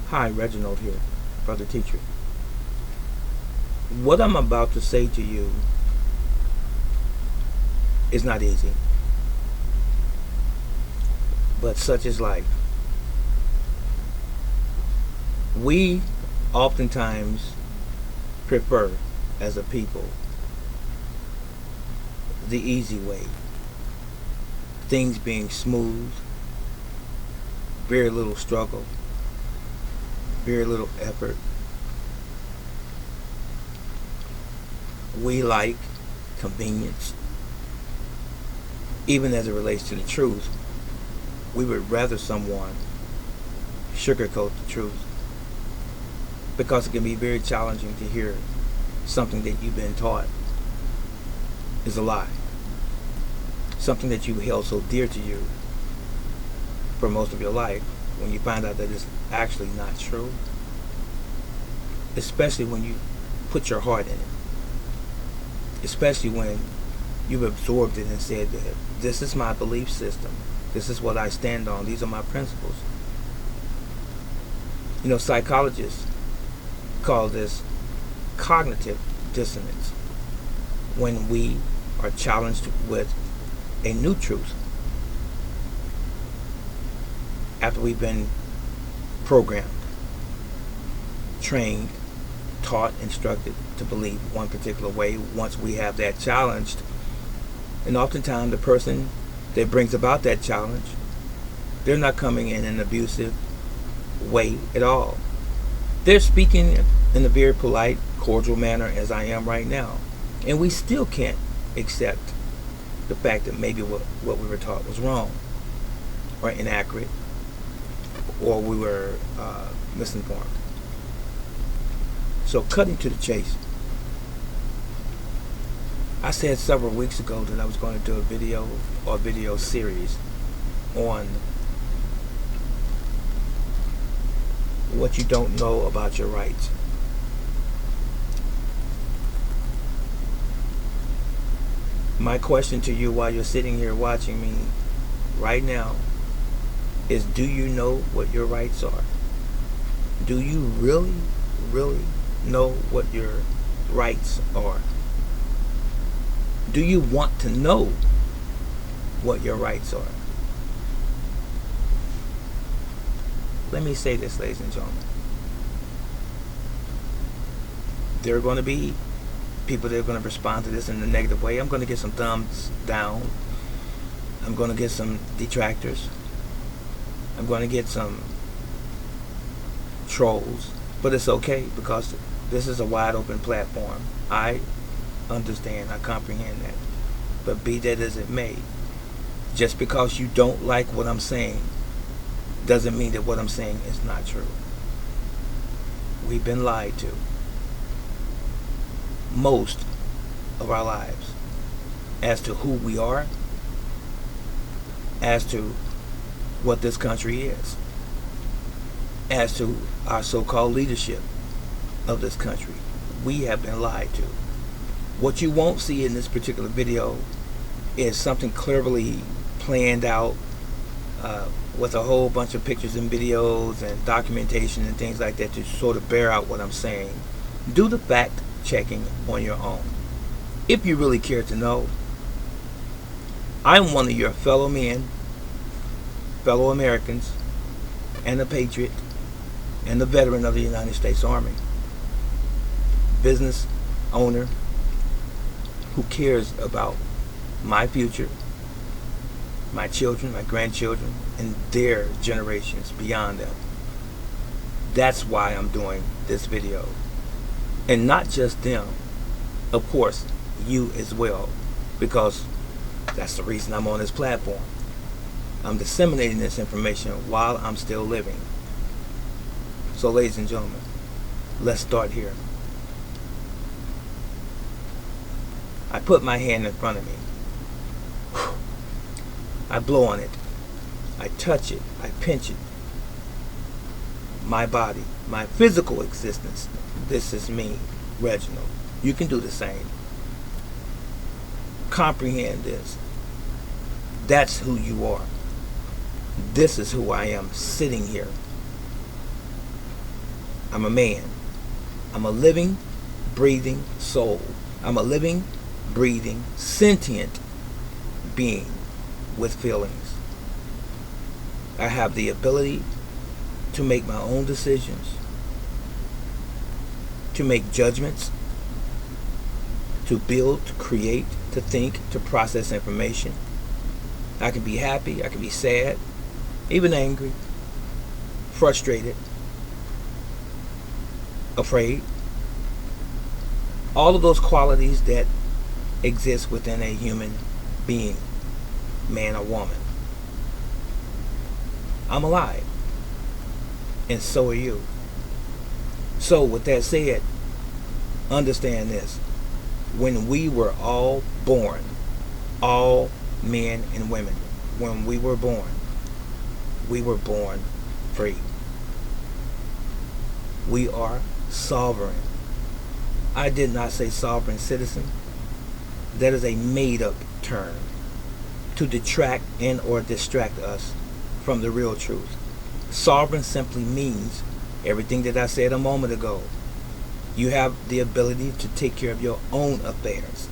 Hi, Reginald here, brother teacher. What I'm about to say to you is not easy, but such is life. We oftentimes prefer, as a people, the easy way. Things being smooth, very little struggle, very little effort. We like convenience. Even as it relates to the truth, we would rather someone sugarcoat the truth, because it can be very challenging to hear something that you've been taught is a lie. Something that you held so dear to you for most of your life, when you find out that it's actually not true, especially when you put your heart in it, especially when you've absorbed it and said that this is my belief system, this is what I stand on, these are my principles. You know, psychologists call this cognitive dissonance, when we are challenged with a new truth after we've been programmed, trained, taught, instructed to believe one particular way. Once we have that challenged, and oftentimes the person that brings about that challenge, they're not coming in an abusive way at all. They're speaking in a very polite, cordial manner, as I am right now, and we still can't accept the fact that maybe what we were taught was wrong or inaccurate, or we were misinformed. So, cutting to the chase, I said several weeks ago that I was going to do a video series on what you don't know about your rights. My question to you while you're sitting here watching me right now is, do you know what your rights are? Do you really, really know what your rights are? Do you want to know what your rights are? Let me say this, ladies and gentlemen. There are going to be people that are going to respond to this in a negative way. I'm going to get some thumbs down. I'm going to get some detractors. I'm going to get some trolls. But it's okay, because this is a wide open platform. I understand, I comprehend that. But be that as it may, just because you don't like what I'm saying doesn't mean that what I'm saying is not true. We've been lied to most of our lives as to who we are, as to what this country is, as to our so-called leadership of this country. We have been lied to. What you won't see in this particular video is something cleverly planned out with a whole bunch of pictures and videos and documentation and things like that to sort of bear out what I'm saying. Do the fact checking on your own. If you really care to know, I'm one of your fellow men, fellow Americans, and a patriot, and a veteran of the United States Army. Business owner who cares about my future, my children, my grandchildren, and their generations beyond them. That's why I'm doing this video. And not just them, of course, you as well, because that's the reason I'm on this platform. I'm disseminating this information while I'm still living. So, ladies and gentlemen, let's start here. I put my hand in front of me. I blow on it. I touch it. I pinch it. My body, my physical existence. This is me, Reginald. You can do the same. Comprehend this. That's who you are. This is who I am sitting here. I'm a man. I'm a living, breathing soul. I'm a living, breathing, sentient being with feelings. I have the ability to make my own decisions, to make judgments, to build, to create, to think, to process information. I can be happy, I can be sad, even angry, frustrated, afraid. All of those qualities that exist within a human being, man or woman. I'm alive, and so are you. So with that said, understand this. When we were all born, all men and women, when we were born free. We are sovereign. I did not say sovereign citizen. That is a made-up term to detract and or distract us from the real truth. Sovereign simply means everything that I said a moment ago. You have the ability to take care of your own affairs.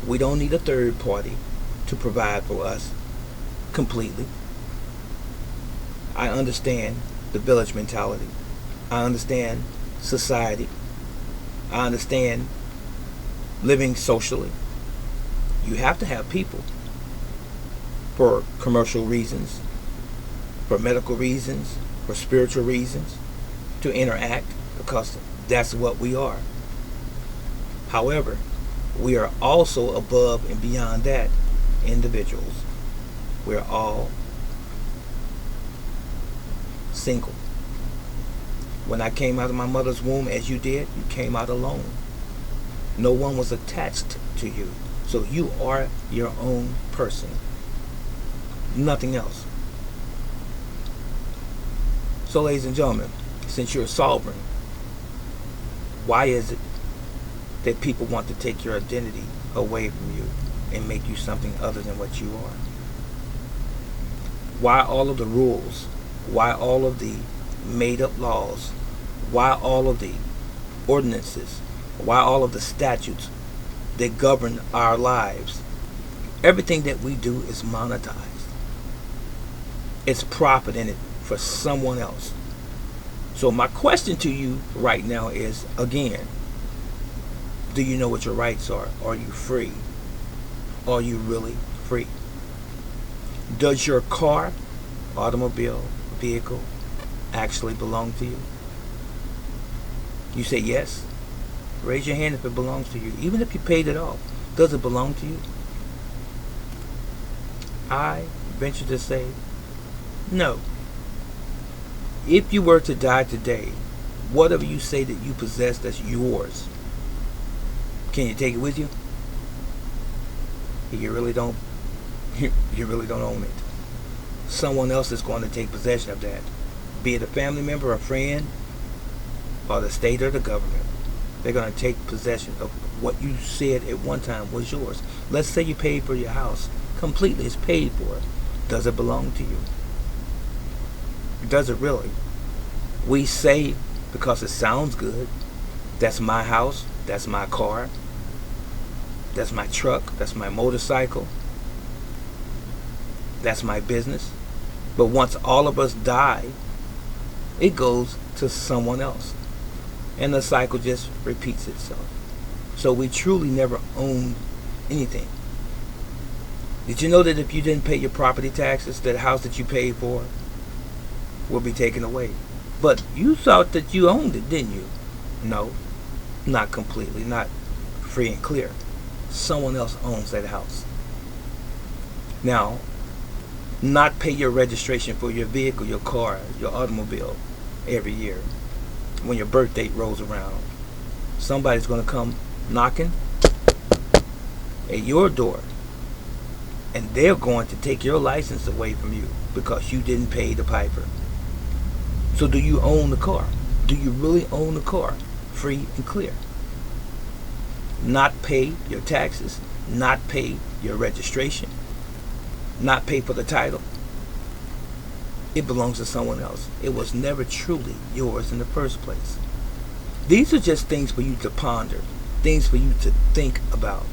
We don't need a third party to provide for us completely. I understand the village mentality. I understand society. I understand living socially. You have to have people for commercial reasons, for medical reasons, for spiritual reasons, to interact, because that's what we are. However, we are also above and beyond that individuals. We're all single. When I came out of my mother's womb, as you did, you came out alone. No one was attached to you. So you are your own person. Nothing else. So ladies and gentlemen, since you're sovereign, why is it that people want to take your identity away from you and make you something other than what you are? Why all of the rules? Why all of the made-up laws? Why all of the ordinances? Why all of the statutes that govern our lives? Everything that we do is monetized. It's profit in it for someone else. So my question to you right now is, again, do you know what your rights are? Are you free? Are you really free? Does your car, automobile, vehicle actually belong to you? You say yes. Raise your hand if it belongs to you. Even if you paid it off, does it belong to you? I venture to say no. If you were to die today, whatever you say that you possess that's yours, can you take it with you? You really don't. You really don't own it. Someone else is going to take possession of that, be it a family member, a friend, or the state or the government. They're going to take possession of what you said at one time was yours. Let's say you paid for your house completely. It's paid for. Does it belong to you? Does it really? We say, because it sounds good, that's my house, that's my car, that's my truck, that's my motorcycle, that's my business. But once all of us die, it goes to someone else. And the cycle just repeats itself. So we truly never own anything. Did you know that if you didn't pay your property taxes, that house that you paid for will be taken away? But you thought that you owned it, didn't you? No, not completely, not free and clear. Someone else owns that house. Now, not pay your registration for your vehicle, your car, your automobile every year. When your birth date rolls around, somebody's going to come knocking at your door, and they're going to take your license away from you because you didn't pay the piper. So do you own the car? Do you really own the car, free and clear? Not pay your taxes, not pay your registration, not pay for the title. It belongs to someone else. It was never truly yours in the first place. These are just things for you to ponder, things for you to think about.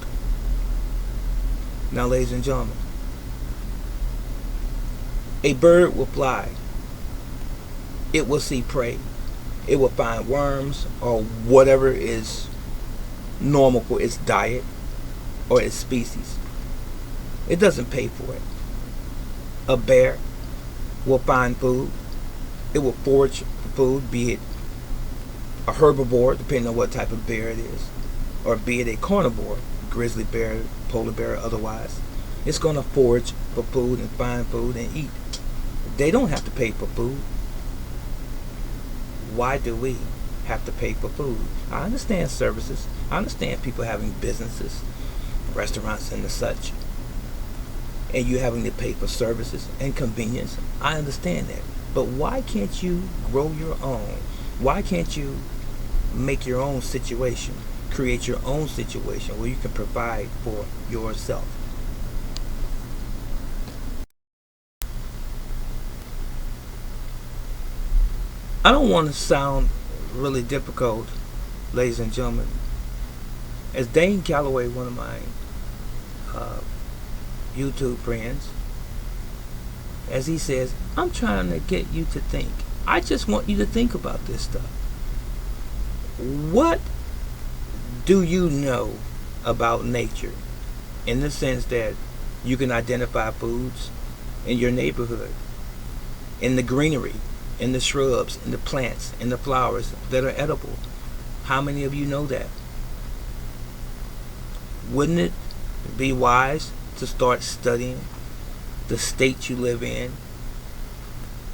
Now, ladies and gentlemen, a bird will fly. It will see prey. It will find worms or whatever is normal for its diet or its species. It doesn't pay for it. A bear will find food. It will forage for food, be it a herbivore, depending on what type of bear it is, or be it a carnivore, grizzly bear, polar bear, or otherwise. It's going to forage for food and find food and eat. They don't have to pay for food. Why do we have to pay for food? I understand services. I understand people having businesses, restaurants and the such, and you having to pay for services and convenience. I understand that. But why can't you grow your own? Why can't you make your own situation, create your own situation where you can provide for yourself? I don't want to sound really difficult, ladies and gentlemen. As Dane Calloway, one of my YouTube friends, as he says, I'm trying to get you to think. I just want you to think about this stuff. What do you know about nature, in the sense that you can identify foods in your neighborhood, in the greenery, in the shrubs, in the plants, in the flowers that are edible? How many of you know that? Wouldn't it be wise to start studying the state you live in,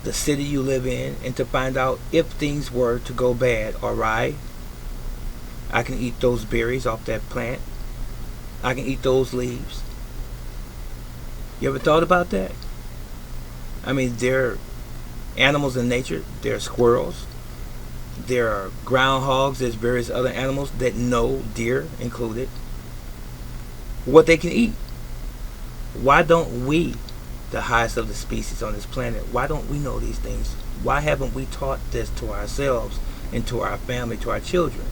the city you live in, and to find out if things were to go bad or right, I can eat those berries off that plant. I can eat those leaves. You ever thought about that? I mean, there are animals in nature. There are squirrels. There are groundhogs. There's various other animals that know, deer included, what they can eat. Why don't we, the highest of the species on this planet, why don't we know these things? Why haven't we taught this to ourselves and to our family, to our children?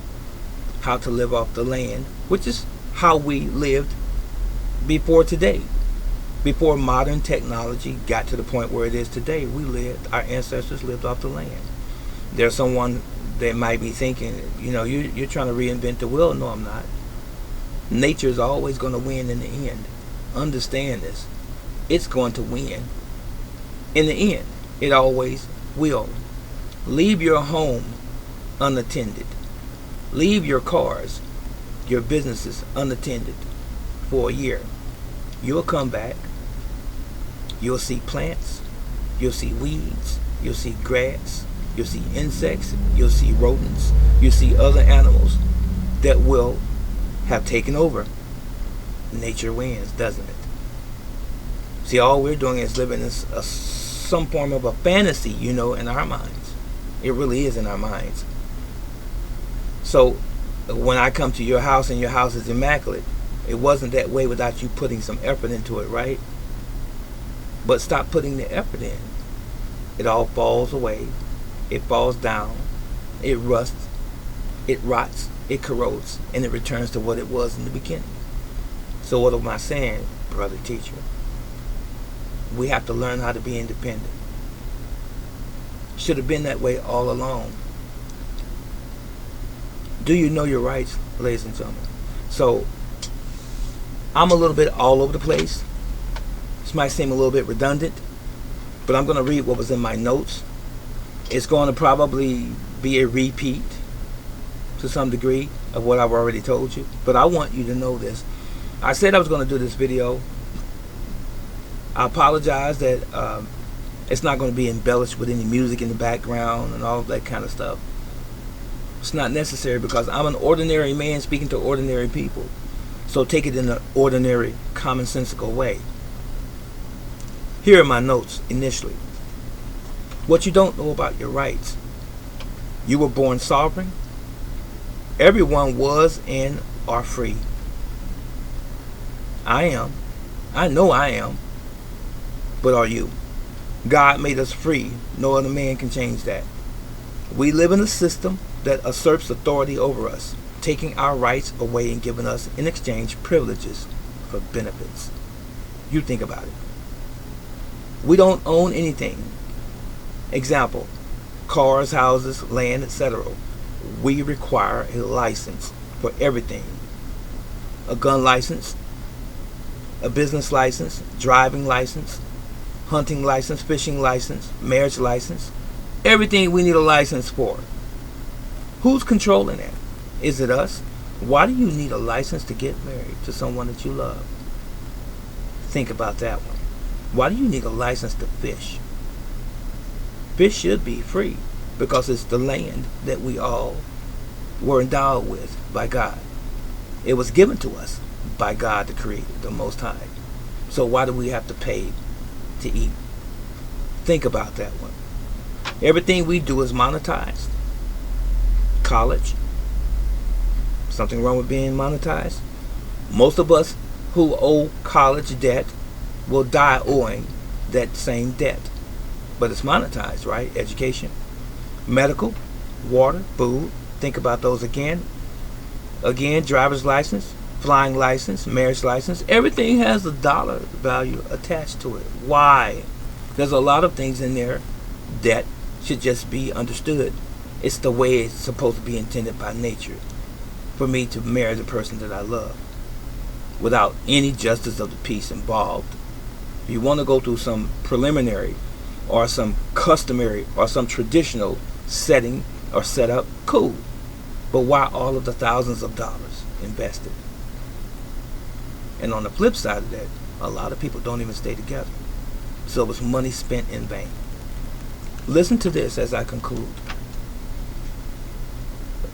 How to live off the land, which is how we lived before today. Before modern technology got to the point where it is today, our ancestors lived off the land. There's someone that might be thinking, you're trying to reinvent the wheel. No, I'm not. Nature is always going to win in the end. Understand this. It's going to win. In the end, it always will. Leave your home unattended. Leave your cars, your businesses unattended for a year. You'll come back. You'll see plants. You'll see weeds. You'll see grass. You'll see insects. You'll see rodents. You'll see other animals that will have taken over. Nature wins, doesn't it? See, all we're doing is living in some form of a fantasy, in our minds. It really is in our minds. So when I come to your house and your house is immaculate, it wasn't that way without you putting some effort into it, right? But stop putting the effort in. It all falls away. It falls down. It rusts. It rots. It corrodes. And it returns to what it was in the beginning. So what am I saying, brother teacher? We have to learn how to be independent. Should have been that way all along. Do you know your rights, ladies and gentlemen? So, I'm a little bit all over the place. This might seem a little bit redundant, but I'm going to read what was in my notes. It's going to probably be a repeat to some degree of what I've already told you, but I want you to know this. I said I was going to do this video. I apologize that it's not going to be embellished with any music in the background and all of that kind of stuff. It's not necessary because I'm an ordinary man speaking to ordinary people. So take it in an ordinary, commonsensical way. Here are my notes initially. What you don't know about your rights. You were born sovereign. Everyone was and are free. I am. I know I am. But are you? God made us free. No other man can change that. We live in a system that usurps authority over us, taking our rights away and giving us, in exchange, privileges for benefits. You think about it. We don't own anything. Example, cars, houses, land, etc. We require a license for everything. A gun license, a business license, driving license, hunting license, fishing license, marriage license. Everything we need a license for. Who's controlling that? Is it us? Why do you need a license to get married to someone that you love? Think about that one. Why do you need a license to fish? Fish should be free because it's the land that we all were endowed with by God. It was given to us by God the Creator, the Most High. So why do we have to pay to eat? Think about that one. Everything we do is monetized. College. Something wrong with being monetized? Most of us who owe college debt will die owing that same debt. But it's monetized, right? Education. Medical, water, food. Think about those again. Again, driver's license, flying license, marriage license. Everything has a dollar value attached to it. Why? There's a lot of things in there that should just be understood. It's the way it's supposed to be intended by nature for me to marry the person that I love without any justice of the peace involved. If you want to go through some preliminary or some customary or some traditional setting or setup, cool. But why all of the thousands of dollars invested? And on the flip side of that, a lot of people don't even stay together. So it's money spent in vain. Listen to this as I conclude.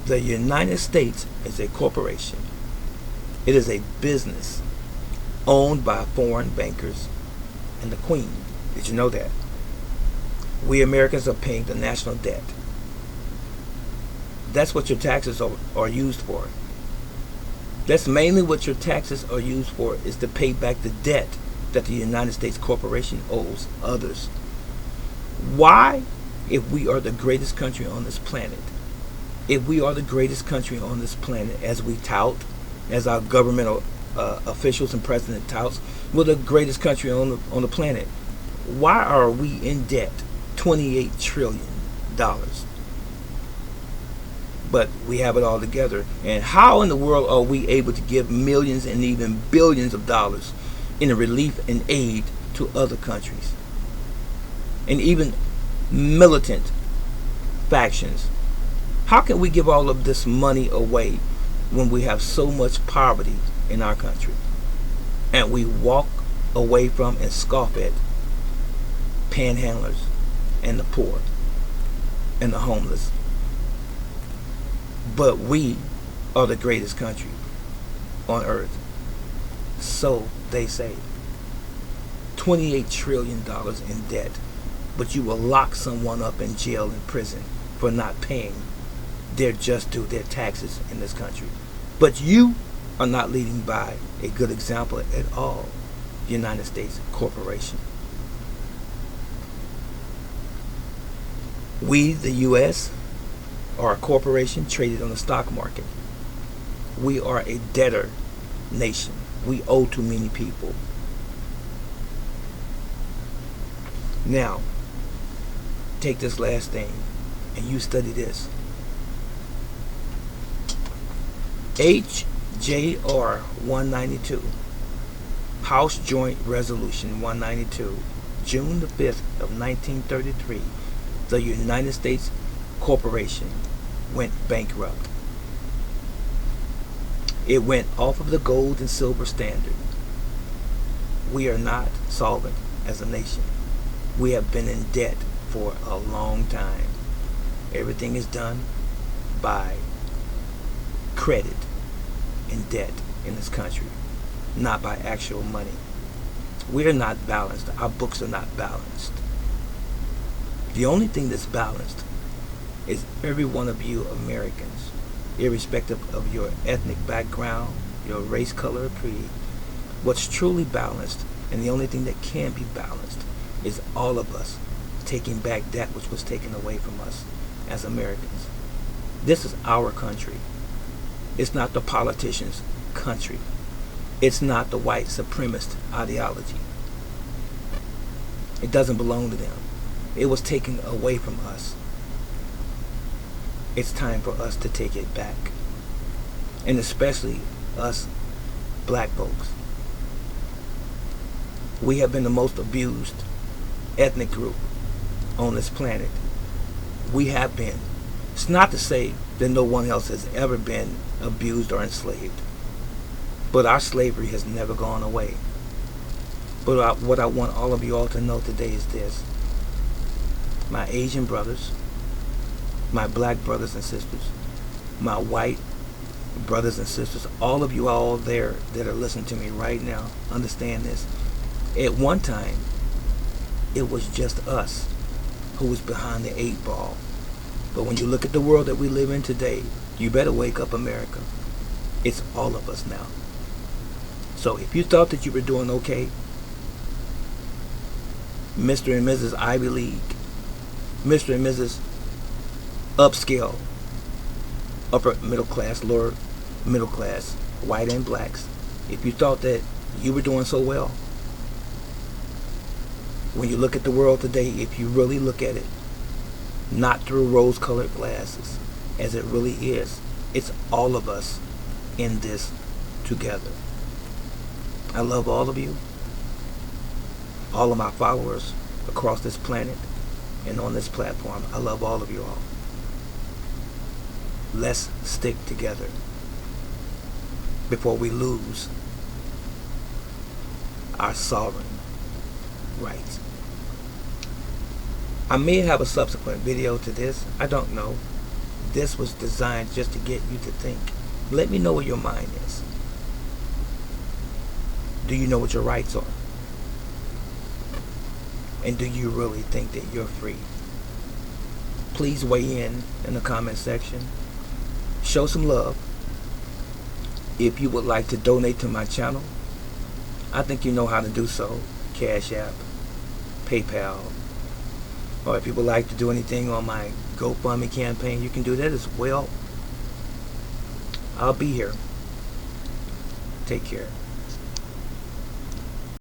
The United States is a corporation. It is a business owned by foreign bankers and the Queen. Did you know that? We Americans are paying the national debt. That's what your taxes are used for. That's mainly what your taxes are used for, is to pay back the debt that the United States corporation owes others. Why, if we are the greatest country on this planet, if we are the greatest country on this planet, as we tout, as our governmental officials and president touts, we're the greatest country on the planet, why are we in debt $28 trillion? But we have it all together. And how in the world are we able to give millions and even billions of dollars in relief and aid to other countries? And even militant factions. How can we give all of this money away when we have so much poverty in our country? And we walk away from and scoff at panhandlers and the poor and the homeless. But we are the greatest country on earth. So they say. $28 trillion in debt. But you will lock someone up in jail and prison for not paying their just due, their taxes in this country. But you are not leading by a good example at all. United States corporation. We, the U.S., are a corporation traded on the stock market. We are a debtor nation. We owe to many people. Now, take this last thing and you study this. HJR 192, House Joint Resolution 192, June the 5th of 1933, the United States Corporation went bankrupt. It went off of the gold and silver standard. We are not solvent as a nation. We have been in debt for a long time. Everything is done by credit and debt in this country, not by actual money. We are not balanced. Our books are not balanced. The only thing that's balanced is every one of you Americans, irrespective of your ethnic background, your race, color, or creed. What's truly balanced, and the only thing that can be balanced, is all of us taking back that which was taken away from us as Americans. This is our country. It's not the politicians' country. It's not the white supremacist ideology. It doesn't belong to them. It was taken away from us. It's time for us to take it back. And especially us black folks. We have been the most abused ethnic group on this planet. We have been. It's not to say that no one else has ever been abused or enslaved. But our slavery has never gone away. But what I want all of you all to know today is this. My Asian brothers, my black brothers and sisters, my white brothers and sisters, all of you all there that are listening to me right now, understand this. At one time, it was just us who was behind the 8 ball. But when you look at the world that we live in today, you better wake up, America. It's all of us now. So if you thought that you were doing okay, Mr. and Mrs. Ivy League, Mr. and Mrs. Upscale, upper middle class, lower middle class, white and blacks, if you thought that you were doing so well, when you look at the world today, if you really look at it, not through rose-colored glasses, as it really is, it's all of us in this together. I love all of you, all of my followers across this planet and on this platform. I love all of you all. Let's stick together before we lose our sovereign rights. I may have a subsequent video to this. I don't know. This was designed just to get you to think. Let me know where your mind is. Do you know what your rights are? And do you really think that you're free? Please weigh in the comment section. Show some love. If you would like to donate to my channel, I think you know how to do so. Cash App, PayPal, or if you would like to do anything on my GoFundMe campaign, you can do that as well. I'll be here. Take care.